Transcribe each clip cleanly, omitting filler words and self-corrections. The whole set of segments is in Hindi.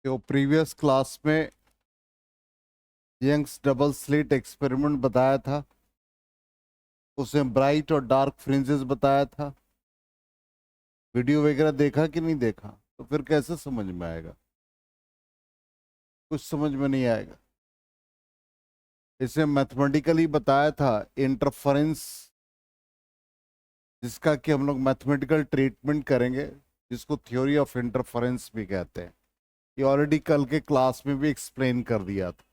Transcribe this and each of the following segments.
जो प्रीवियस क्लास में यंग्स डबल स्लिट एक्सपेरिमेंट बताया था, उसमें ब्राइट और डार्क फ्रिंजेस बताया था। वीडियो वगैरह देखा कि नहीं देखा? तो फिर कैसे समझ में आएगा? कुछ समझ में नहीं आएगा। इसे मैथमेटिकली बताया था इंटरफेरेंस, जिसका कि हम लोग मैथमेटिकल ट्रीटमेंट करेंगे, जिसको थ्योरी ऑफ इंटरफेरेंस भी कहते हैं। ये ऑलरेडी कल के क्लास में भी एक्सप्लेन कर दिया था।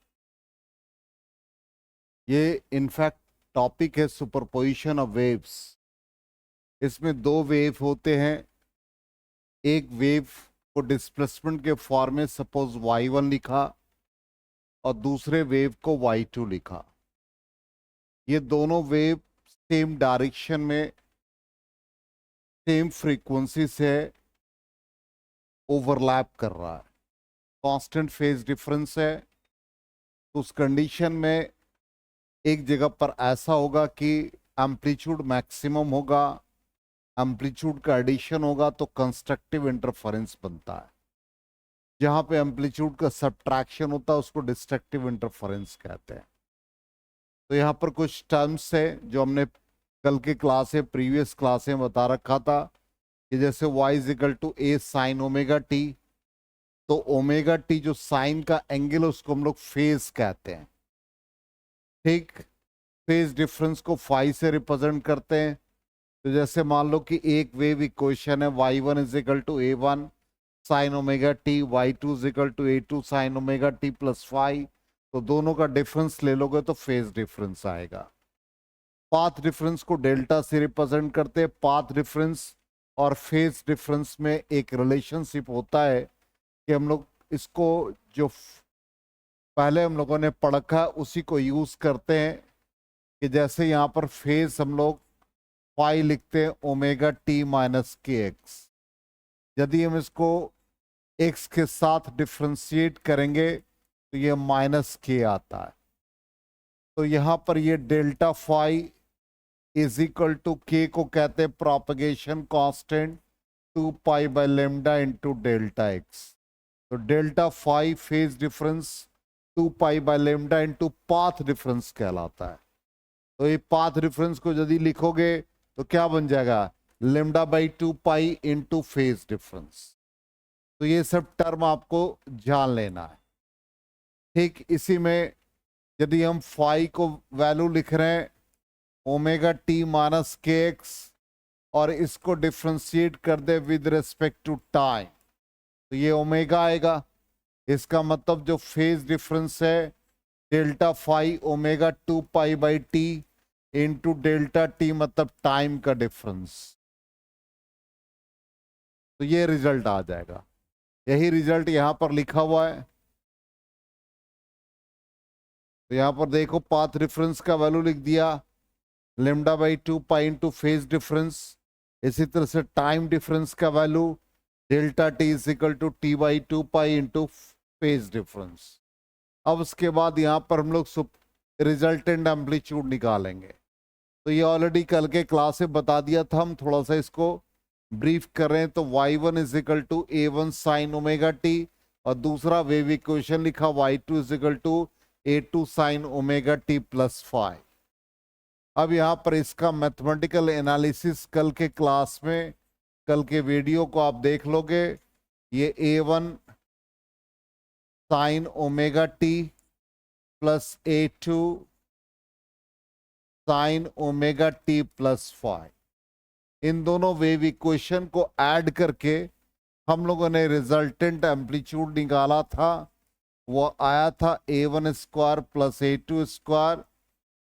ये इनफैक्ट टॉपिक है सुपरपोजिशन ऑफ वेव्स। इसमें दो वेव होते हैं। एक वेव को डिस्प्लेसमेंट के फॉर्म में सपोज y1 लिखा और दूसरे वेव को y2 लिखा। ये दोनों वेव सेम डायरेक्शन में सेम फ्रीक्वेंसी से ओवरलैप कर रहा है। कांस्टेंट फेज डिफरेंस है। तो उस कंडीशन में एक जगह पर ऐसा होगा कि एम्पलीट्यूड मैक्सिमम होगा, एम्पलीट्यूड का एडिशन होगा तो कंस्ट्रक्टिव इंटरफेरेंस बनता है। जहां पे एम्पलीट्यूड का सब्ट्रैक्शन होता है उसको डिस्ट्रक्टिव इंटरफेरेंस कहते हैं। तो यहाँ पर कुछ टर्म्स है जो हमने कल के क्लास में प्रीवियस क्लास में बता रखा था कि जैसे y is equal to a sine omega t, तो ओमेगा टी जो साइन का एंगल है उसको हम लोग फेज कहते हैं। ठीक, फेज डिफरेंस को फाई से रिप्रेजेंट करते हैं। तो जैसे मान लो कि एक वेव इक्वेशन है y1 is equal to a1 sine omega t, y2 is equal to a2 sine omega T plus phi. तो दोनों का डिफरेंस ले लोगे तो फेज डिफरेंस आएगा। पाथ डिफरेंस को डेल्टा से रिप्रेजेंट करते हैं। पाथ डिफरेंस और फेज डिफरेंस में एक रिलेशनशिप होता है कि हम लोग इसको जो पहले हम लोगों ने पढ़ा उसी को यूज करते हैं कि जैसे यहाँ पर फेज हम लोग फाई लिखते हैं omega t minus k x. यदि हम इसको एक्स के साथ डिफ्रेंशिएट करेंगे तो ये माइनस के आता है। तो यहाँ पर ये delta phi is equal to K को कहते हैं propagation constant 2 pi by lambda into delta X. तो delta phi phase difference 2 pi by lambda into path difference कहलाता है। तो ये पाथ डिफरेंस को यदि लिखोगे तो क्या बन जाएगा? Lambda by 2 pi into phase difference. तो ये सब टर्म आपको जान लेना है। ठीक इसी में यदि हम फाई को वैल्यू लिख रहे हैं omega t minus k x और इसको डिफ्रेंशिएट कर दे विद रिस्पेक्ट टू टाइम, तो ये ओमेगा आएगा। इसका मतलब जो फेज डिफरेंस है delta phi omega 2 pi by t into delta t, मतलब टाइम का डिफरेंस। तो ये रिजल्ट आ जाएगा। यही रिजल्ट यहां पर लिखा हुआ है। तो यहां पर देखो पाथ डिफरेंस का वैल्यू लिख दिया lambda by 2 pi into phase difference. इसी तरह से टाइम डिफरेंस का value delta t is equal to t by 2 pi into phase difference. अब उसके बाद यहां पर हम लोग रिजल्टेंट एम्पलीट्यूड निकालेंगे। तो ये ऑलरेडी कल के क्लास में बता दिया था, हम थोड़ा सा इसको ब्रीफ कर रहे हैं। तो y1 is equal to a1 sine omega t और दूसरा वेव इक्वेशन लिखा y2 is equal to a2 sine omega T plus five. अब यहाँ पर इसका मैथमेटिकल एनालिसिस कल के क्लास में, कल के वीडियो को आप देख लोगे। ये a1 sine omega T plus a2 sine omega T plus five, इन दोनों वेव इक्वेशन को ऐड करके हम लोगों ने रिजल्टेंट एम्पलीट्यूड निकाला था। वो आया था a1 square plus a2 square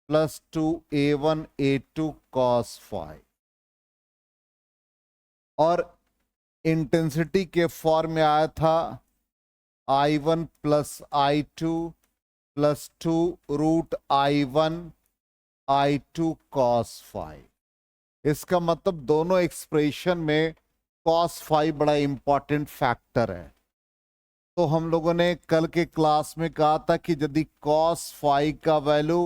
plus 2a1 a2 cos five, और इंटेंसिटी के फॉर्म में आया था i1 plus i2 plus 2 root i1 i2 cos five. इसका मतलब दोनों एक्सप्रेशन में कॉस फाई बड़ा इंपॉर्टेंट फैक्टर है। तो हम लोगों ने कल के क्लास में कहा था कि यदि कॉस फाई का वैल्यू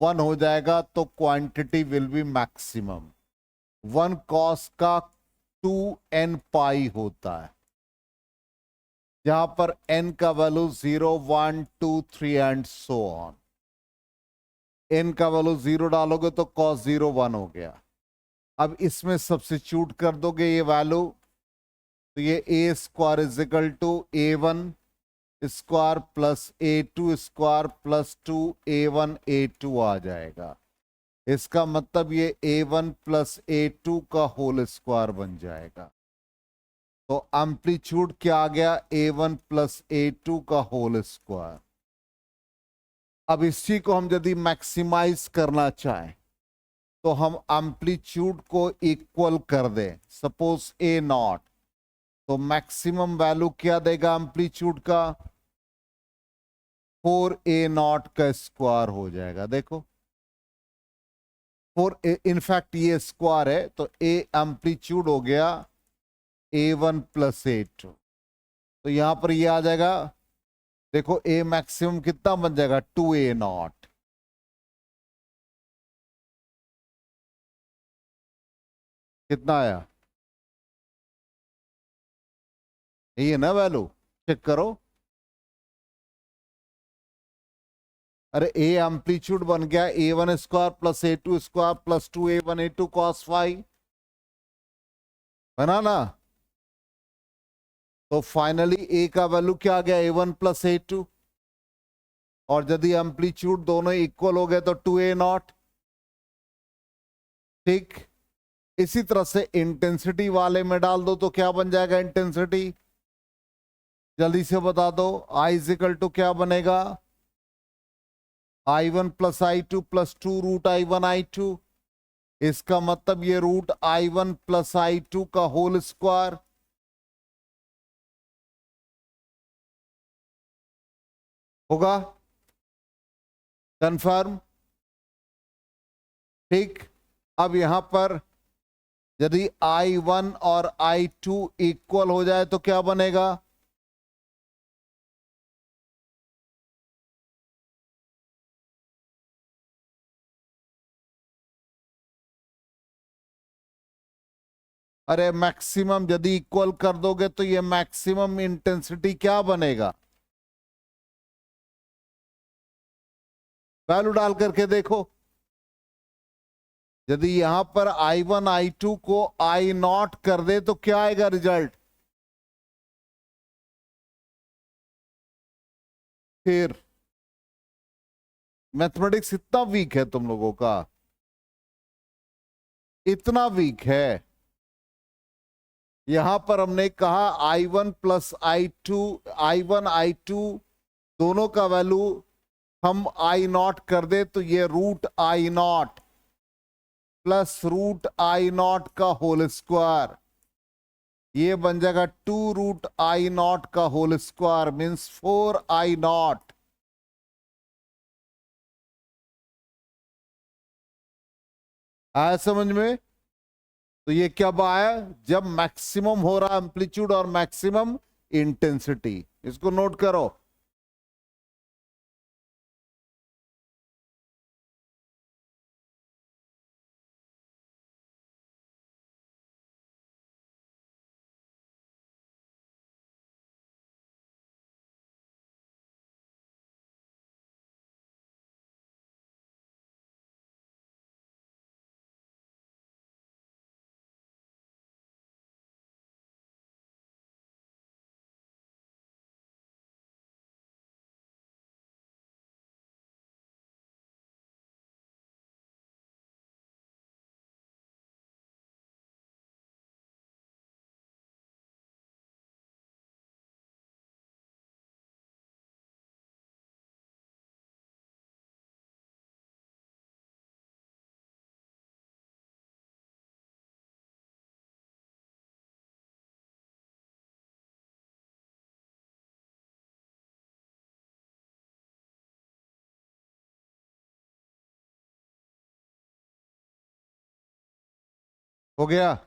1 हो जाएगा तो quantity will be maximum. 1 cos का 2n पाई होता है। जहां पर n का value 0, 1, 2, 3 and so on. n का वैल्यू 0 डालोगे तो cos 0 1 हो गया। अब इसमें सब्स्टिट्यूट कर दोगे ये वैल्यू, तो ये A square is equal to A1 square plus A2 square plus 2 A1 A2 आ जाएगा। इसका मतलब ये A1 प्लस A2 का होल स्क्वायर बन जाएगा। तो एम्पलीट्यूड क्या आ गया? A1 प्लस A2 का होल स्क्वायर। अब इसी को हम यदि मैक्सिमाइज करना चाहें तो हम एम्पलीट्यूड को इक्वल कर दें, सपोज A0, तो मैक्सिमम वैल्यू क्या देगा एम्पलीट्यूड का? 4A0 का स्क्वायर हो जाएगा। देखो 4, इनफैक्ट ये स्क्वायर है तो ए एम्पलीट्यूड हो गया A1 प्लस A2। तो यहां पर ये आ जाएगा, देखो ए मैक्सिमम कितना बन जाएगा? 2A0। कितना आया? यही है ना वैल्यू? चेक करो। अरे ए एम्पलीट्यूड बन गया A1 square plus A2 square plus 2A1 A2 cos phi, बना ना? तो फाइनली ए का वैल्यू क्या आ गया? A1 plus A2। और यदि एम्पलीट्यूड दोनों इक्वल हो गए तो 2A0। ठीक, इसी तरह से इंटेंसिटी वाले में डाल दो तो क्या बन जाएगा इंटेंसिटी? जल्दी से बता दो। I इजिकल टू क्या बनेगा? I1 plus I2 plus 2 root I1 I2। इसका मतलब ये रूट I1 प्लस I2 का होल स्क्वायर। होगा? कंफर्म? ठीक, अब यहां पर यदि I1 और I2 इक्वल हो जाए तो क्या बनेगा? अरे मैक्सिमम यदि इक्वल कर दोगे तो ये मैक्सिमम इंटेंसिटी क्या बनेगा? वैल्यू डाल करके देखो। यदि यहां पर I1 I2 को I0 कर दे तो क्या आएगा रिजल्ट? फिर मैथमेटिक्स इतना वीक है तुम लोगों का, इतना वीक है। यहां पर हमने कहा I1 plus I2, I1 I2 दोनों का वैल्यू हम I0 कर दे तो ये root I0 plus root I0 का होल स्क्वायर, ये बन जाएगा 2 रूट I0 का होल स्क्वायर मीन्स 4I0। आया समझ में? तो ये कब आया? जब मैक्सिमम हो रहा एम्पलीट्यूड और मैक्सिमम इंटेंसिटी। इसको नोट करो। हो गया?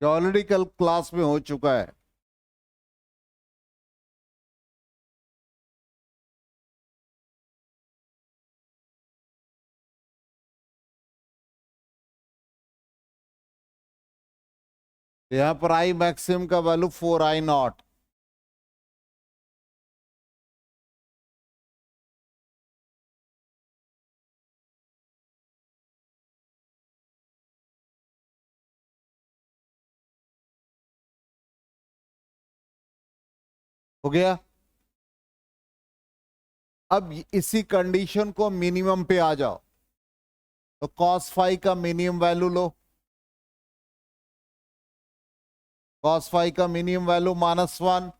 ये ऑलरेडी कल क्लास में हो चुका है। यहां पर आई मैक्सिमम का वैल्यू 4I0। हो गया। अब इसी कंडीशन को मिनिमम पे आ जाओ, तो cos फाई का मिनिमम वैल्यू लो। cos फाई का मिनिमम वैल्यू -1।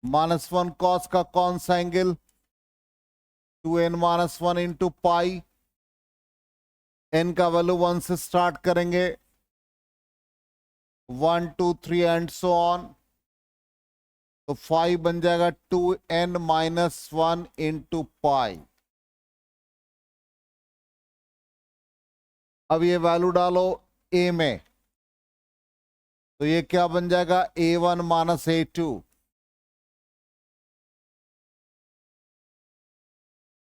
-1 cos का कौन सा angle? 2n-1 into pi. n का वैल्यू 1 से स्टार्ट करेंगे, 1 2 3 एंड सो ऑन। तो 5 बन जाएगा 2n-1 इंटू पाई। अब ये वैल्यू डालो a में, तो ये क्या बन जाएगा? a1 - a2।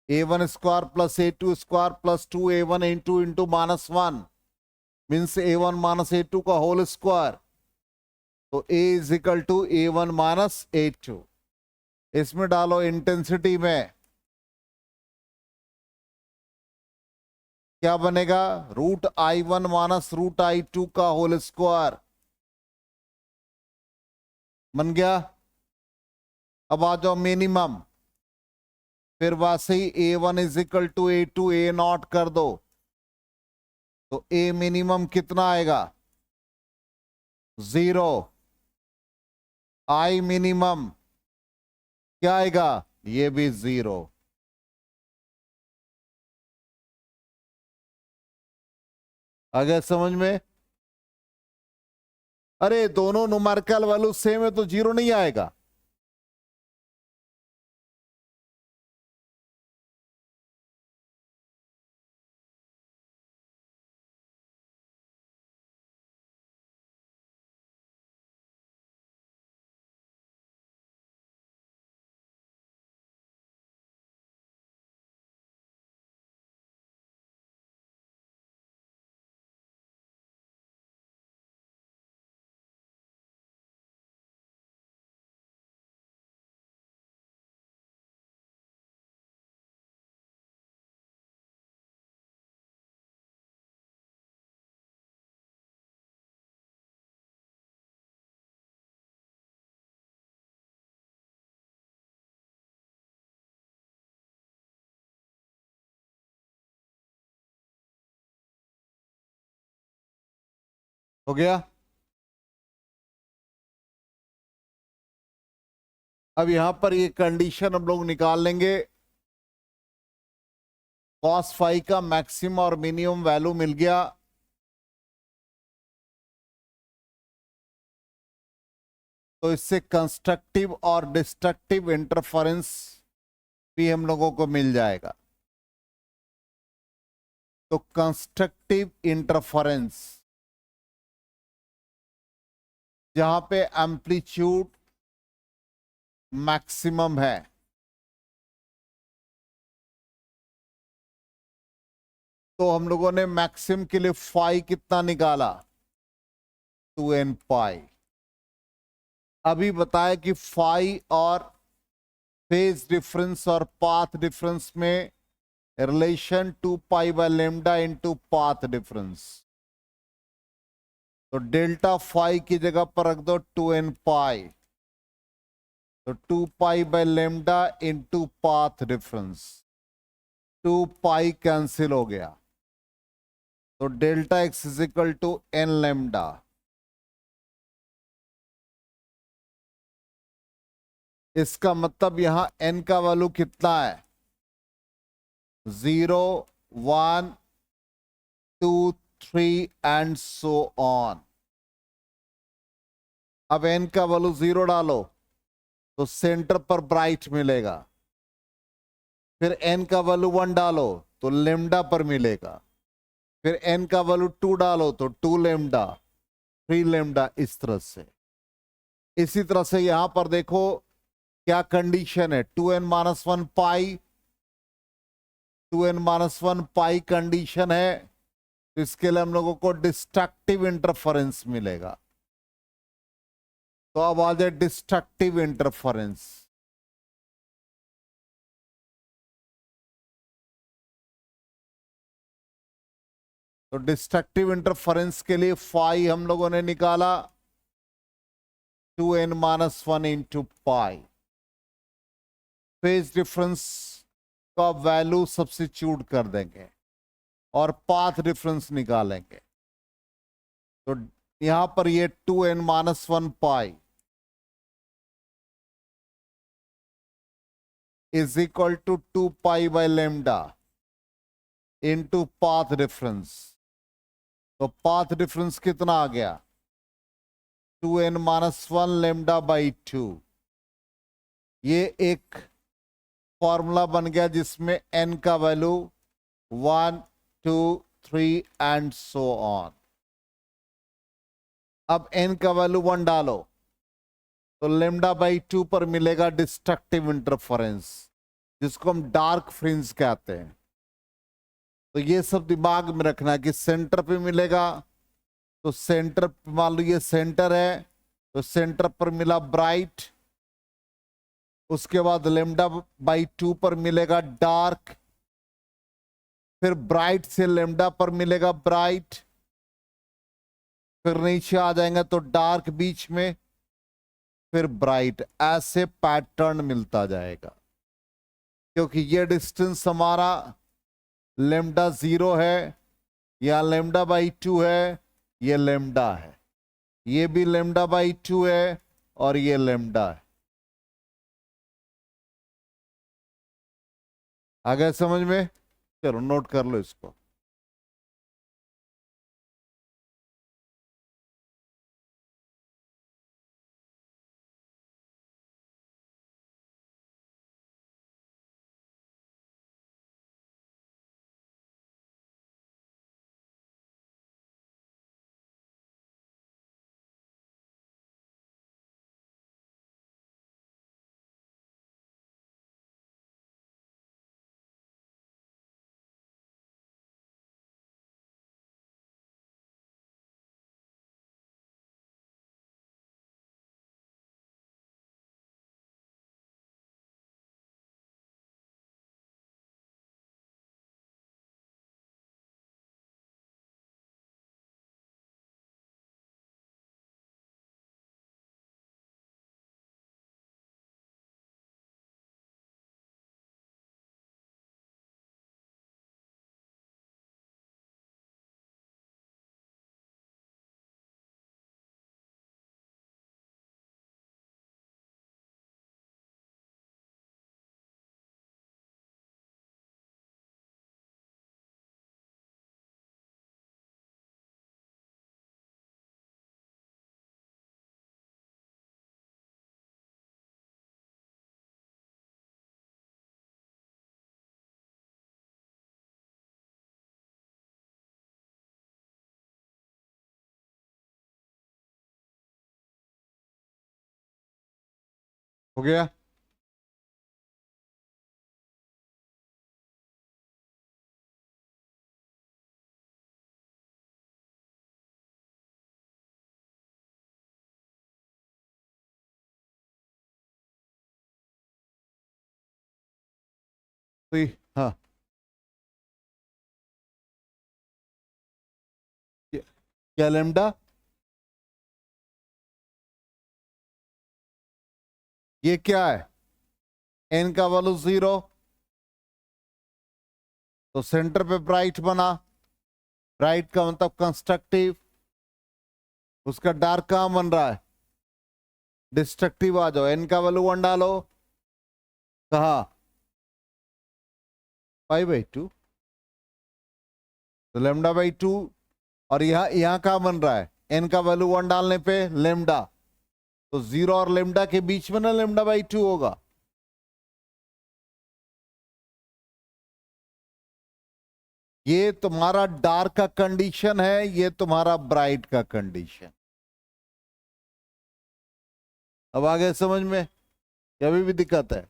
a1 square plus a2 square plus 2a1 into -1 means a1 - a2 का होल स्क्वायर। तो a is equal to a1 - a2। इसमें डालो इंटेंसिटी में, क्या बनेगा? √I1 - √I2 का होल स्क्वायर बन गया। अब आ जाओ मिनिमम, फिर वैसे ही a1 is equal to a2 a0 कर दो, तो a मिनिमम कितना आएगा? 0। I मिनिमम क्या आएगा? ये भी 0। आ गया समझ में? अरे दोनों न्यूमेरिकल वैल्यू सेम है तो 0 नहीं आएगा। हो गया। अब यहां पर ये कंडीशन हम लोग निकाल लेंगे। cos फाई का मैक्सिमम और मिनिमम वैल्यू मिल गया। तो इससे कंस्ट्रक्टिव और डिस्ट्रक्टिव इंटरफेरेंस भी हम लोगों को मिल जाएगा। तो कंस्ट्रक्टिव इंटरफेरेंस जहां पे एम्पलीट्यूड मैक्सिमम है, तो हम लोगों ने मैक्सिमम के लिए फाई कितना निकाला? 2n पाई। अभी बताया कि फाई और फेज डिफरेंस और पाथ डिफरेंस में रिलेशन 2π/λ इंटू पाथ डिफरेंस। तो डेल्टा फाई की जगह पर रख दो 2n पाई, तो 2π/λ इंटू पाथ डिफरेंस। 2π कैंसिल हो गया, तो delta x is equal to n λ। इसका मतलब यहां n का वैल्यू कितना है? 0 1 2 3 एंड सो ऑन। अब n का वैल्यू 0 डालो तो सेंटर पर ब्राइट मिलेगा। फिर n का वैल्यू 1 डालो तो लेमडा पर मिलेगा। फिर n का वैल्यू 2 डालो तो 2 लेमडा, 3 लेमडा, इस तरह से। इसी तरह से यहां पर देखो क्या कंडीशन है, 2n-1 पाई, 2n-1 पाई कंडीशन है, तो इसके लिए हम लोगों को डिस्ट्रक्टिव इंटरफेरेंस मिलेगा। तो अब आ जाए डिस्ट्रक्टिव इंटरफेरेंस। तो डिस्ट्रक्टिव इंटरफेरेंस के लिए फाई हम लोगों ने निकाला 2n-1 into pi. Phase difference का वैल्यू सब्स्टिट्यूट कर देंगे और पाथ डिफरेंस निकालेंगे। तो यहां पर ये 2n-1 pi is equal to 2 pi by lambda into path difference. तो पाथ डिफरेंस कितना आ गया, 2n-1 लेमडा बाई 2। ये एक फॉर्मूला बन गया जिसमें n का वैल्यू 1, 2, 3 एंड सो ऑन। अब n का वैल्यू 1 डालो तो लेमडा बाई 2 पर मिलेगा डिस्ट्रक्टिव इंटरफेरेंस, जिसको हम डार्क फ्रिंज कहते हैं। तो ये सब दिमाग में रखना कि सेंटर पे मिलेगा, तो सेंटर मान लो ये सेंटर है, तो सेंटर पर मिला ब्राइट। उसके बाद लेमडा बाई 2 पर मिलेगा डार्क, फिर ब्राइट से लेमडा पर मिलेगा ब्राइट, फिर नीचे आ जाएंगे तो डार्क बीच में, फिर ब्राइट। ऐसे पैटर्न मिलता जाएगा, क्योंकि ये डिस्टेंस हमारा लेमडा 0 है, या लेमडा बाई 2 है, ये लेमडा है, ये भी लेमडा बाई 2 है, और ये लेमडा है। आ गया समझ में? चलो नोट कर लो इसको। हो गया? तो हाँ, क्या लेमडा, ये क्या है, n का वैल्यू 0, तो सेंटर पे ब्राइट बना। ब्राइट का मतलब कंस्ट्रक्टिव, उसका डार्क कहां बन रहा है, डिस्ट्रक्टिव। आ जाओ, n का वैल्यू 1 डालो, कहा, पाई बाई 2, तो लेमडा बाई 2। और यहां कहां बन रहा है, n का वैल्यू 1 डालने पे लेमडा, तो 0 और लेमडा के बीच में ना लेमडा बाई 2 होगा। ये तुम्हारा डार्क का कंडीशन है, ये तुम्हारा ब्राइट का कंडीशन। अब आगे समझ में, या अभी भी दिक्कत है?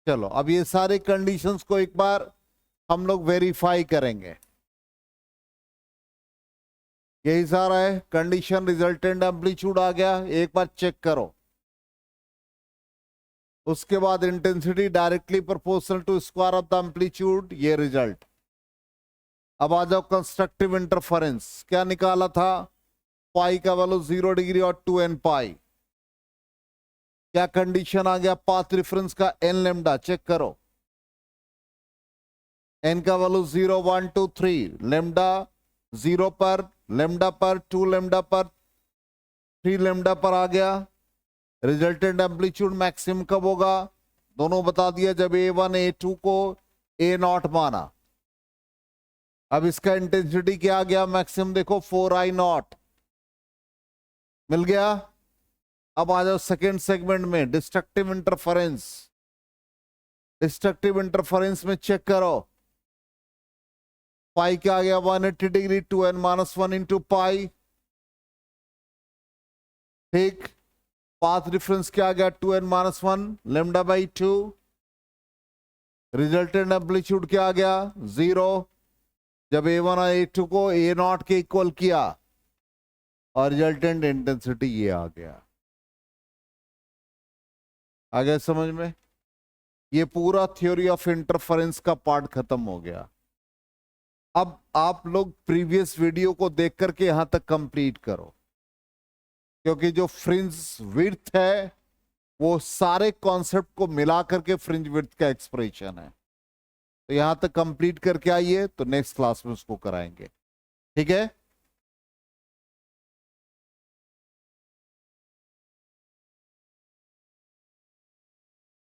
चलो अब ये सारे कंडीशंस को एक बार हम लोग वेरीफाई करेंगे। यही सारा है, कंडीशन रिजल्टेंट एम्पलीट्यूड आ गया, एक बार चेक करो। उसके बाद intensity directly proportional to square of the amplitude, ये रिजल्ट। अब आ जाओ कंस्ट्रक्टिव इंटरफेरेंस, क्या निकाला था? पाई का वैल्यू 0 डिग्री और 2n पाई। क्या कंडीशन आ गया? पाथ रेफरेंस का n लेमडा, चेक करो। n का वैल्यू 0 1 2 3, लेमडा 0 पर, लेमडा पर, 2 लेमडा पर, 3 लेमडा पर आ गया। रिजल्टेंट एम्पलीट्यूड मैक्सिमम कब होगा? दोनों बता दिया, जब A1 A2 को A0 माना। अब इसका इंटेंसिटी क्या आ गया मैक्सिमम? देखो 4I0 मिल गया। अब आ जाओ सेकेंड सेगमेंट में, डिस्ट्रक्टिव इंटरफेरेंस। डिस्ट्रक्टिव इंटरफेरेंस में चेक करो, पाई क्या आ गया? 180 डिग्री, 2n-1 इंटू पाई। ठीक, पाथ डिफरेंस क्या आ गया? 2n-1 lambda by 2। Resultant amplitude क्या आ गया? 0, जब A1 और A2 को A0 के इक्वल किया, और रिजल्टेंट इंटेंसिटी ये आ गया। आ गया समझ में? ये पूरा थ्योरी ऑफ इंटरफेरेंस का पार्ट खत्म हो गया। अब आप लोग प्रीवियस वीडियो को देख करके यहां तक कंप्लीट करो, क्योंकि जो फ्रिंज विड्थ है वो सारे कॉन्सेप्ट को मिला करके फ्रिंज विड्थ का एक्सप्रेशन है। तो यहां तक कंप्लीट करके आइए, तो नेक्स्ट क्लास में उसको कराएंगे। ठीक है?